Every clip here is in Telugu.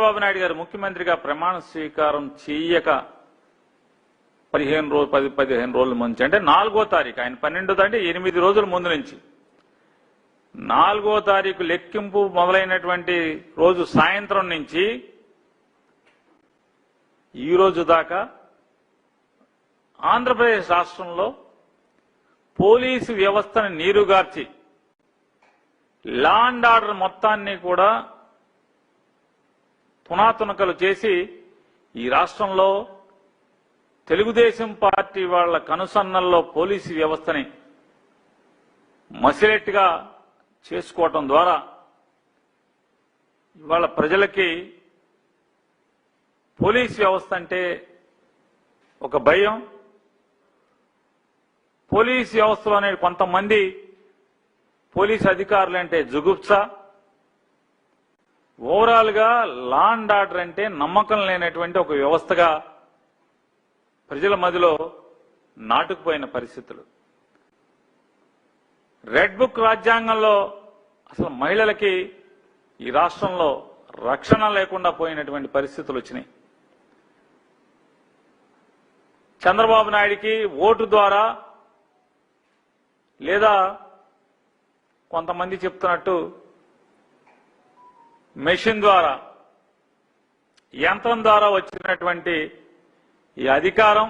చంద్రబాబు నాయుడు గారు ముఖ్యమంత్రిగా ప్రమాణ స్వీకారం చేయక 15 రోజుల ముందు అంటే 4వ తారీఖు, ఆయన 12వ అంటే 8 రోజుల ముందు నుంచి 4వ తారీఖు లెక్కింపు మొదలైనటువంటి రోజు సాయంత్రం నుంచి ఈ రోజు దాకా ఆంధ్రప్రదేశ్ రాష్ట్రంలో పోలీసు వ్యవస్థను నీరుగార్చి లా అండ్ ఆర్డర్ మొత్తాన్ని కూడా తునాతునకలు చేసి ఈ రాష్ట్రంలో తెలుగుదేశం పార్టీ వాళ్ల కనుసన్నల్లో పోలీసు వ్యవస్థని మసిలెట్టుగా చేసుకోవటం ద్వారా ఇవాళ ప్రజలకి పోలీసు వ్యవస్థ అంటే ఒక భయం, పోలీసు వ్యవస్థలోనే కొంతమంది పోలీసు అధికారులు అంటే జుగుప్స, ఓవరాల్ గా లా అండ్ ఆర్డర్ అంటే నమ్మకం లేనటువంటి ఒక వ్యవస్థగా ప్రజల మధ్యలో నాటుకుపోయిన పరిస్థితులు. రెడ్ బుక్ రాజ్యాంగంలో అసలు మహిళలకి ఈ రాష్ట్రంలో రక్షణ లేకుండా పోయినటువంటి పరిస్థితులు వచ్చినాయి. చంద్రబాబు నాయుడికి ఓటు ద్వారా లేదా కొంతమంది చెప్తున్నట్టు మెషిన్ ద్వారా, యంత్రం ద్వారా వచ్చినటువంటి ఈ అధికారం,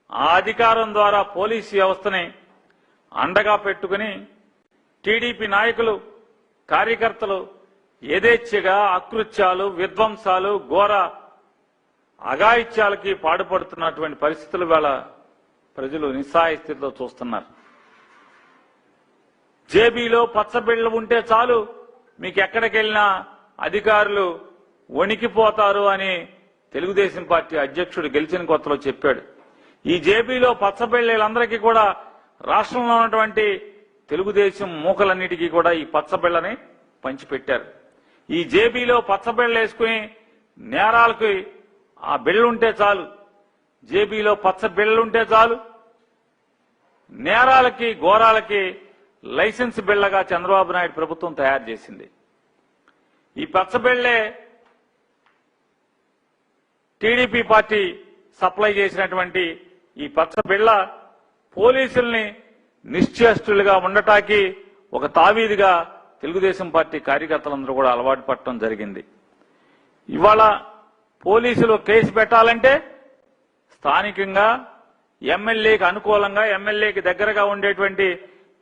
ఆ అధికారం ద్వారా పోలీసు వ్యవస్థని అండగా పెట్టుకుని టీడీపీ నాయకులు, కార్యకర్తలు యథేచ్ఛగా అకృత్యాలు, విధ్వంసాలు, ఘోర అఘాయిత్యాలకి పాటుపడుతున్నటువంటి పరిస్థితులు వేళ ప్రజలు నిస్సహాయ స్థితిలో చూస్తున్నారు. జేబీలో పచ్చబిళ్ళ ఉంటే చాలు మీకు ఎక్కడికి వెళ్ళినా అధికారులు వణికిపోతారు అని తెలుగుదేశం పార్టీ అధ్యక్షుడు గెలిచిన కొత్తలో చెప్పాడు. ఈ జేబీలో పచ్చబిళ్ళలందరికీ కూడా రాష్ట్రంలో ఉన్నటువంటి తెలుగుదేశం మూకలన్నిటికీ కూడా ఈ పచ్చబిళ్ళని పంచిపెట్టారు. ఈ జేబీలో పచ్చబిళ్ళ వేసుకుని నేరాలకు ఆ బిళ్ళుంటే చాలు, జేబీలో పచ్చ బిళ్ళుంటే చాలు, నేరాలకి ఘోరాలకి లైసెన్స్ బిళ్ళగా చంద్రబాబు నాయుడు ప్రభుత్వం తయారు చేసింది. ఈ పచ్చబిళ్లే టీడీపీ పార్టీ సప్లై చేసినటువంటి ఈ పచ్చబిళ్ళ పోలీసుల్ని నిశ్చేష్టులుగా ఉండటానికి ఒక తావీదుగా తెలుగుదేశం పార్టీ కార్యకర్తలందరూ కూడా అలవాటు పడటం జరిగింది. ఇవాళ పోలీసులు కేసు పెట్టాలంటే స్థానికంగా ఎమ్మెల్యేకి అనుకూలంగా, ఎమ్మెల్యేకి దగ్గరగా ఉండేటువంటి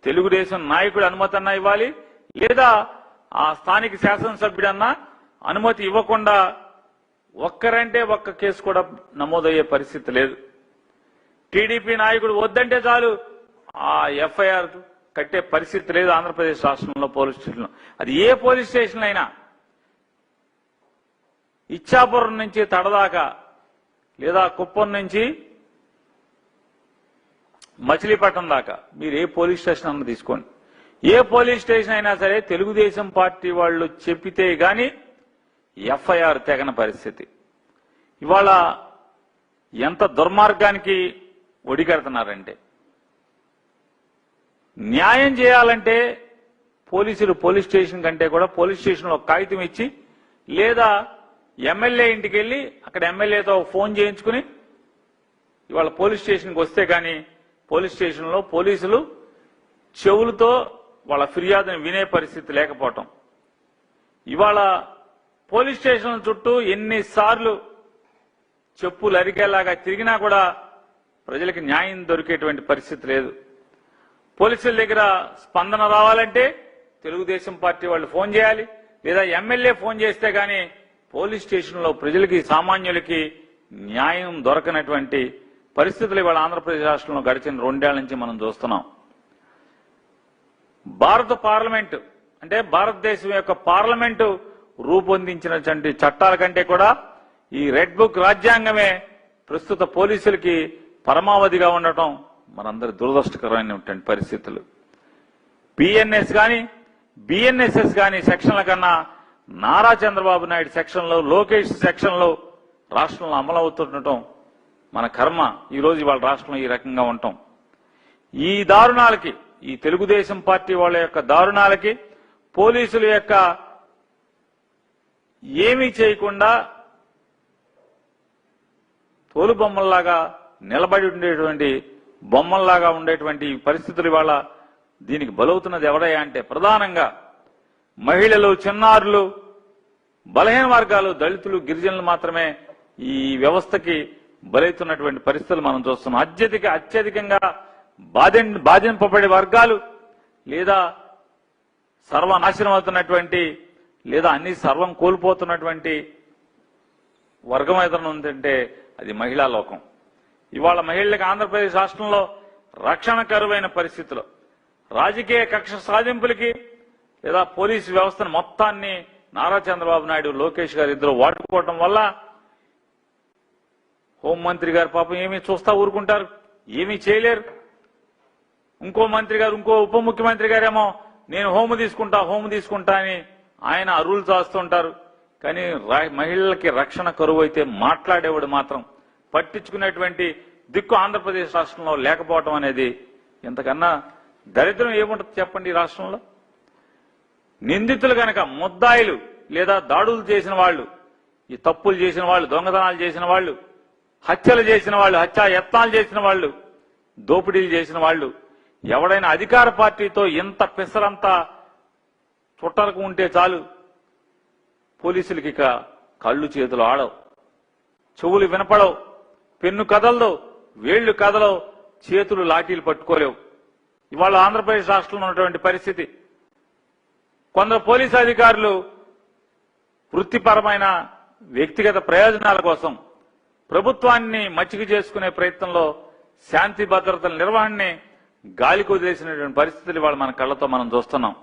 తెలుగుదేశం నాయకుడు అనుమతి అన్నా ఇవ్వాలి, లేదా ఆ స్థానిక శాసనసభ్యుడన్నా అనుమతి ఇవ్వకుండా ఒక్కరంటే ఒక్క కేసు కూడా నమోదయ్యే పరిస్థితి లేదు. టీడీపీ నాయకుడు వద్దంటే చాలు ఆ ఎఫ్ఐఆర్ కట్టే పరిస్థితి లేదు ఆంధ్రప్రదేశ్ రాష్ట్రంలో పోలీస్ స్టేషన్లో. అది ఏ పోలీస్ స్టేషన్ అయినా, ఇచ్చాపురం నుంచి తడదాకా లేదా కుప్పం నుంచి మచిలీపట్నం దాకా మీరు ఏ పోలీస్ స్టేషన్ అన్న తీసుకోండి, ఏ పోలీస్ స్టేషన్ అయినా సరే తెలుగుదేశం పార్టీ వాళ్ళు చెప్పితే గాని ఎఫ్ఐఆర్ తెగన పరిస్థితి. ఇవాళ ఎంత దుర్మార్గానికి ఒడిగడుతున్నారంటే, న్యాయం చేయాలంటే పోలీసులు పోలీస్ స్టేషన్ కంటే కూడా పోలీస్ స్టేషన్లో కాగితం ఇచ్చి లేదా ఎమ్మెల్యే ఇంటికి వెళ్లి అక్కడ ఎమ్మెల్యేతో ఫోన్ చేయించుకుని ఇవాళ పోలీస్ స్టేషన్కి వస్తే కానీ పోలీస్ స్టేషన్లో పోలీసులు చెవులతో వాళ్ళ ఫిర్యాదుని వినే పరిస్థితి లేకపోవటం. ఇవాళ పోలీస్ స్టేషన్ చుట్టూ ఎన్నిసార్లు చెప్పులు అరికేలాగా తిరిగినా కూడా ప్రజలకు న్యాయం దొరికేటువంటి పరిస్థితి లేదు. పోలీసుల దగ్గర స్పందన రావాలంటే తెలుగుదేశం పార్టీ వాళ్ళు ఫోన్ చేయాలి, లేదా ఎమ్మెల్యే ఫోన్ చేస్తే గానీ పోలీస్ స్టేషన్లో ప్రజలకి, సామాన్యులకి న్యాయం దొరకనటువంటి పరిస్థితులు ఇవాళ ఆంధ్రప్రదేశ్ రాష్ట్రంలో గడిచిన 2 ఏళ్ల నుంచి మనం చూస్తున్నాం. భారత పార్లమెంటు అంటే భారతదేశం యొక్క పార్లమెంటు రూపొందించినటువంటి చట్టాల కంటే కూడా ఈ రెడ్ బుక్ రాజ్యాంగమే ప్రస్తుత పోలీసులకి పరమావధిగా ఉండటం మనందరి దురదృష్టకరమైనటువంటి పరిస్థితులు. బిఎన్ఎస్ గాని బిఎన్ఎస్ఎస్ గాని సెక్షన్ల కన్నా నారా చంద్రబాబు నాయుడు సెక్షన్లో, లోకేష్ సెక్షన్లో రాష్ట్రంలో అమలవుతుండటం మన కర్మ. ఈరోజు ఇవాళ రాష్ట్రంలో ఈ రకంగా ఉంటాం. ఈ దారుణాలకి, ఈ తెలుగుదేశం పార్టీ వాళ్ళ యొక్క దారుణాలకి, పోలీసుల యొక్క ఏమీ చేయకుండా తోలు బొమ్మల్లాగా నిలబడి ఉండేటువంటి బొమ్మల్లాగా ఉండేటువంటి పరిస్థితులు ఇవాళ దీనికి బలవుతున్నది ఎవరయ్యా అంటే ప్రధానంగా మహిళలు, చిన్నారులు, బలహీన వర్గాలు, దళితులు, గిరిజనులు మాత్రమే ఈ వ్యవస్థకి బలవుతున్నటువంటి పరిస్థితులు మనం చూస్తున్నాం. అత్యధికంగా బాధింపబడే వర్గాలు లేదా సర్వనాశనం అవుతున్నటువంటి లేదా అన్ని సర్వం కోల్పోతున్నటువంటి వర్గం ఏదైనా ఉందంటే అది మహిళా లోకం. ఇవాళ మహిళలకు ఆంధ్రప్రదేశ్ రాష్ట్రంలో రక్షణ కరువైన పరిస్థితుల్లో రాజకీయ కక్ష సాధింపులకి లేదా పోలీసు వ్యవస్థను మొత్తాన్ని నారా చంద్రబాబు నాయుడు, లోకేష్ గారు ఇద్దరు వాడుకోవటం వల్ల హోంమంత్రి గారు పాపం ఏమీ చూస్తా ఊరుకుంటారు, ఏమీ చేయలేరు. ఇంకో మంత్రి గారు, ఇంకో ఉప ముఖ్యమంత్రి గారేమో నేను హోము తీసుకుంటా అని ఆయన అరువులు చాస్తుంటారు. కానీ మహిళలకి రక్షణ కరువు అయితే మాట్లాడేవాడు మాత్రం పట్టించుకునేటువంటి దిక్కు ఆంధ్రప్రదేశ్ రాష్ట్రంలో లేకపోవటం అనేది ఎంతకన్నా దరిద్రం ఏముంటుంది చెప్పండి. ఈ రాష్ట్రంలో నిందితులు కనుక ముద్దాయిలు లేదా దాడులు చేసిన వాళ్ళు, ఈ తప్పులు చేసిన వాళ్ళు, దొంగతనాలు చేసిన వాళ్ళు, హత్యలు చేసిన వాళ్ళు, హత్యా యత్నాలు చేసిన వాళ్ళు, దోపిడీలు చేసిన వాళ్ళు ఎవడైనా అధికార పార్టీతో ఇంత పిసరంతా చుట్టరకు ఉంటే చాలు పోలీసులకి ఇక కళ్ళు చేతులు ఆడవు, చెవులు వినపడవు, పెన్ను కదలదు, వేళ్లు కదలవు, చేతులు లాఠీలు పట్టుకోలేవు. ఇవాళ ఆంధ్రప్రదేశ్ రాష్ట్రంలో ఉన్నటువంటి పరిస్థితి కొందరు పోలీసు అధికారులు వృత్తిపరమైన వ్యక్తిగత ప్రయోజనాల కోసం ప్రభుత్వాన్ని మచ్చిక చేసుకునే ప్రయత్నంలో శాంతి భద్రతల నిర్వహణని గాలికి వదిలేసినటువంటి పరిస్థితులు ఇవాళ మన కళ్లతో మనం చూస్తున్నాం.